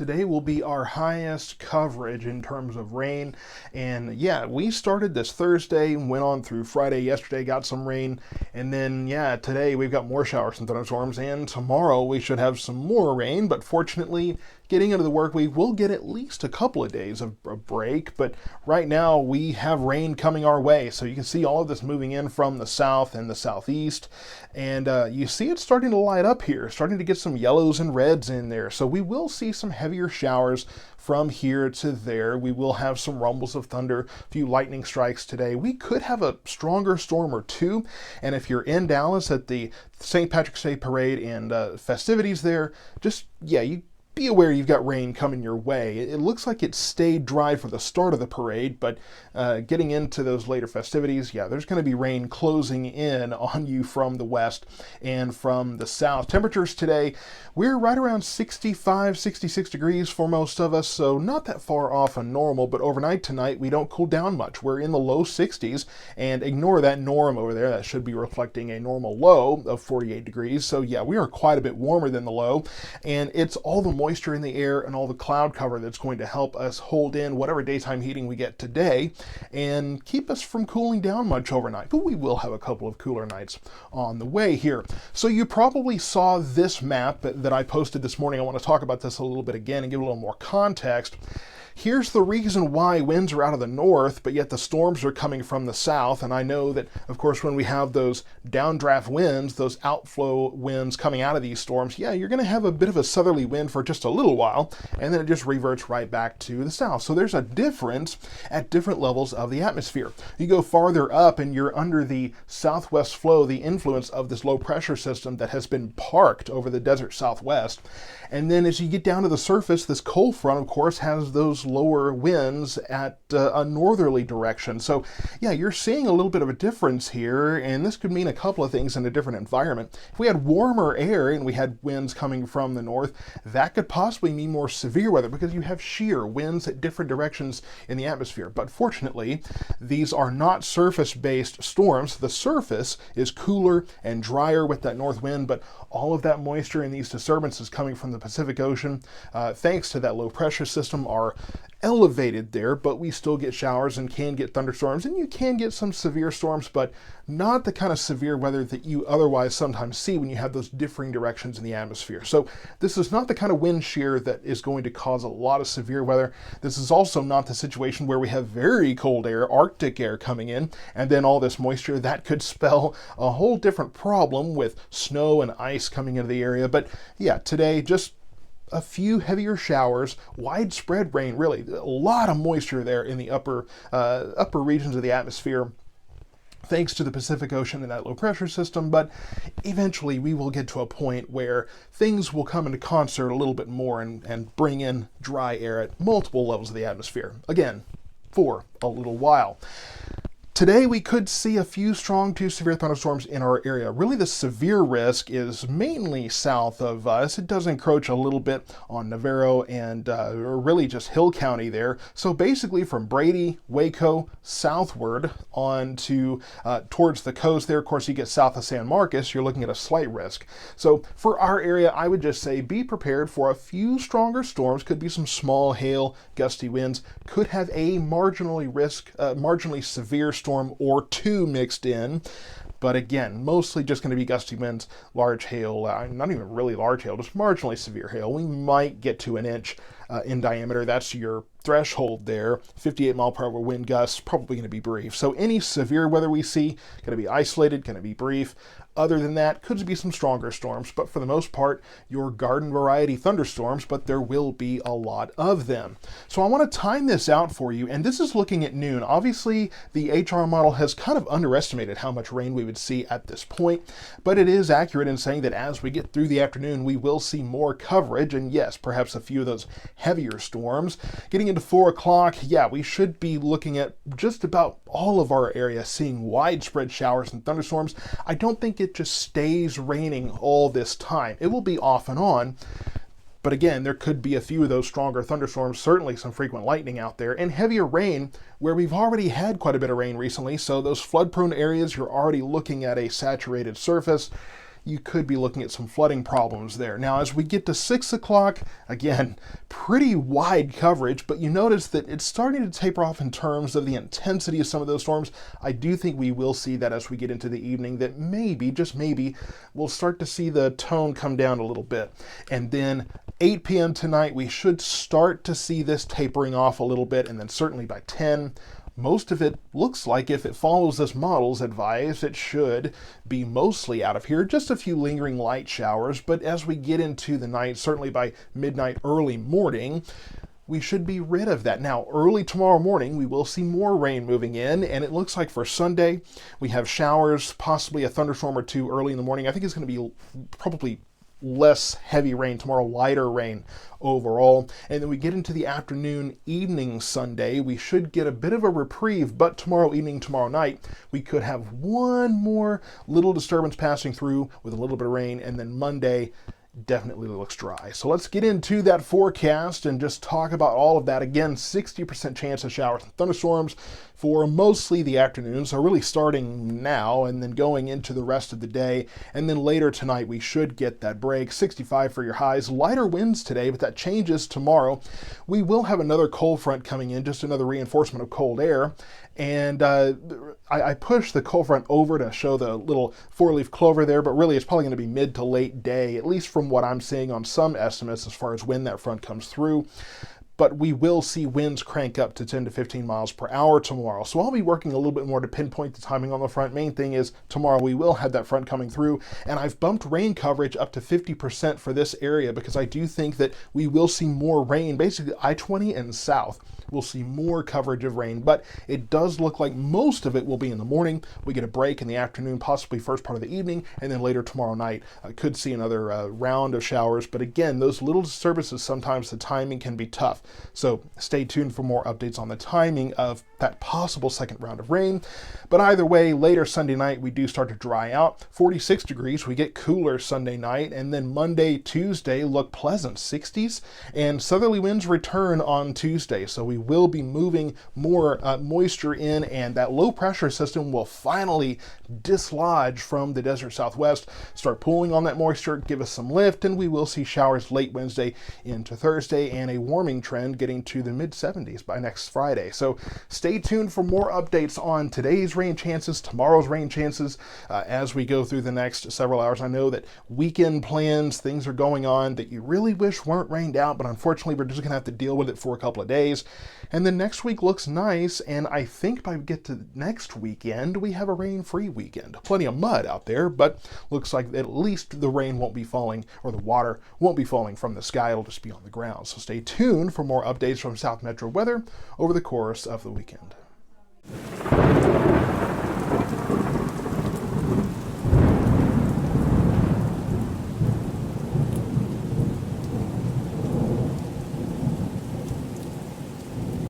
today will be our highest coverage in terms of rain. And yeah, we started this Thursday, went on through Friday, yesterday got some rain, and then yeah, today we've got more showers and thunderstorms, and tomorrow we should have some more rain. But fortunately, getting into the work week, we'll get at least a couple of days of a break. But right now we have rain coming our way, so you can see all of this moving in from the south and the southeast, and you see it starting to light up here, starting to get some yellows and reds in there. So we will see some heavier showers from here to there. We will have some rumbles of thunder, a few lightning strikes today. We could have a stronger storm or two, and if you're in Dallas at the St. Patrick's Day parade and festivities there, just you be aware you've got rain coming your way. It looks like it stayed dry for the start of the parade, but getting into those later festivities, yeah, there's going to be rain closing in on you from the west and from the south. Temperatures today, we're right around 65, 66 degrees for most of us, so not that far off of normal, but overnight tonight we don't cool down much. We're in the low 60s, and ignore that norm over there. That should be reflecting a normal low of 48 degrees. So yeah, we are quite a bit warmer than the low, and it's all the moisture in the air and all the cloud cover that's going to help us hold in whatever daytime heating we get today and keep us from cooling down much overnight. But we will have a couple of cooler nights on the way here. So you probably saw this map that I posted this morning. I want to talk about this a little bit again and give a little more context. Here's the reason why winds are out of the north, but yet the storms are coming from the south. And I know that, of course, when we have those downdraft winds, those outflow winds coming out of these storms, yeah, you're going to have a bit of a southerly wind for just a little while, and then it just reverts right back to the south. So there's a difference at different levels of the atmosphere. You go farther up and you're under the southwest flow, the influence of this low pressure system that has been parked over the desert southwest. And then as you get down to the surface, this cold front, of course, has those lower winds at a northerly direction. So yeah, you're seeing a little bit of a difference here, and this could mean a couple of things in a different environment. If we had warmer air and we had winds coming from the north, that could possibly mean more severe weather because you have shear winds at different directions in the atmosphere. But fortunately, these are not surface-based storms. The surface is cooler and drier with that north wind, but all of that moisture and these disturbances coming from the Pacific Ocean, thanks to that low pressure system, are elevated there, but we still get showers and can get thunderstorms, and you can get some severe storms, but not the kind of severe weather that you otherwise sometimes see when you have those differing directions in the atmosphere. So this is not the kind of wind shear that is going to cause a lot of severe weather. This is also not the situation where we have very cold air, Arctic air coming in, and then all this moisture. That could spell a whole different problem with snow and ice coming into the area. But yeah, today, just a few heavier showers, widespread rain, really a lot of moisture there in the upper regions of the atmosphere, thanks to the Pacific Ocean and that low pressure system. But eventually we will get to a point where things will come into concert a little bit more and bring in dry air at multiple levels of the atmosphere, again, for a little while. Today we could see a few strong to severe thunderstorms in our area. Really the severe risk is mainly south of us. It does encroach a little bit on Navarro and really just Hill County there. So basically from Brady, Waco, southward on to towards the coast there. Of course, you get south of San Marcos, you're looking at a slight risk. So for our area, I would just say be prepared for a few stronger storms. Could be some small hail, gusty winds. Could have a marginally severe storm or two mixed in, but again, mostly just going to be gusty winds, large hail, not even really large hail, just marginally severe hail. We might get to an inch in diameter. That's your threshold there. 58 mile per hour wind gusts, probably going to be brief. So any severe weather we see, going to be isolated, going to be brief. Other than that, could be some stronger storms, but for the most part, your garden variety thunderstorms, but there will be a lot of them. So I want to time this out for you, and this is looking at noon. Obviously, the HR model has kind of underestimated how much rain we would see at this point, but it is accurate in saying that as we get through the afternoon, we will see more coverage, and yes, perhaps a few of those heavier storms. Getting into 4 o'clock, yeah, we should be looking at just about all of our area seeing widespread showers and thunderstorms. I don't think it just stays raining all this time. It will be off and on, but again, there could be a few of those stronger thunderstorms, certainly some frequent lightning out there, and heavier rain where we've already had quite a bit of rain recently. So those flood-prone areas, you're already looking at a saturated surface. you could be looking at some flooding problems there. Now, as we get to 6 o'clock, again, pretty wide coverage, but you notice that it's starting to taper off in terms of the intensity of some of those storms. I do think we will see that as we get into the evening, that maybe, just maybe, we'll start to see the tone come down a little bit. And then 8 p.m. tonight, we should start to see this tapering off a little bit, and then certainly by 10, most of it looks like, if it follows this model's advice, it should be mostly out of here. Just a few lingering light showers, but as we get into the night, certainly by midnight, early morning, we should be rid of that. Now, early tomorrow morning, we will see more rain moving in, and it looks like for Sunday, we have showers, possibly a thunderstorm or two early in the morning. I think it's going to be probably less heavy rain tomorrow, lighter rain overall. And then we get into the afternoon, evening Sunday, we should get a bit of a reprieve, but tomorrow evening, tomorrow night, we could have one more little disturbance passing through with a little bit of rain, and then Monday definitely looks dry. So let's get into that forecast and just talk about all of that. Again, 60% chance of showers and thunderstorms for mostly the afternoon, so really starting now and then going into the rest of the day. And then later tonight, we should get that break. 65 for your highs. Lighter winds today, but that changes tomorrow. We will have another cold front coming in, just another reinforcement of cold air. And I pushed the cold front over to show the little four-leaf clover there, but really it's probably going to be mid to late day, at least from what I'm seeing on some estimates as far as when that front comes through. But we will see winds crank up to 10 to 15 miles per hour tomorrow. So I'll be working a little bit more to pinpoint the timing on the front. Main thing is tomorrow we will have that front coming through, and I've bumped rain coverage up to 50% for this area because I do think that we will see more rain, basically I-20 and south. We'll see more coverage of rain, but it does look like most of it will be in the morning. We get a break in the afternoon, possibly first part of the evening, and then later tomorrow night, could see another round of showers. But again, those little disturbances, sometimes the timing can be tough. So stay tuned for more updates on the timing of that possible second round of rain. But either way, later Sunday night, we do start to dry out. 46 degrees, we get cooler Sunday night, and then Monday, Tuesday look pleasant, 60s, and southerly winds return on Tuesday. So we will be moving more moisture in, and that low pressure system will finally dislodge from the desert southwest, start pulling on that moisture, give us some lift, and we will see showers late Wednesday into Thursday, and a warming trend getting to the mid 70s by next Friday. So stay tuned for more updates on today's rain chances, tomorrow's rain chances, as we go through the next several hours. I know that weekend plans, things are going on that you really wish weren't rained out, but unfortunately we're just gonna have to deal with it for a couple of days. And then next week looks nice, and I think by we get to next weekend, we have a rain-free weekend. Plenty of mud out there, but looks like at least the rain won't be falling, or the water won't be falling from the sky. It'll just be on the ground. So stay tuned for more updates from South Metro weather over the course of the weekend.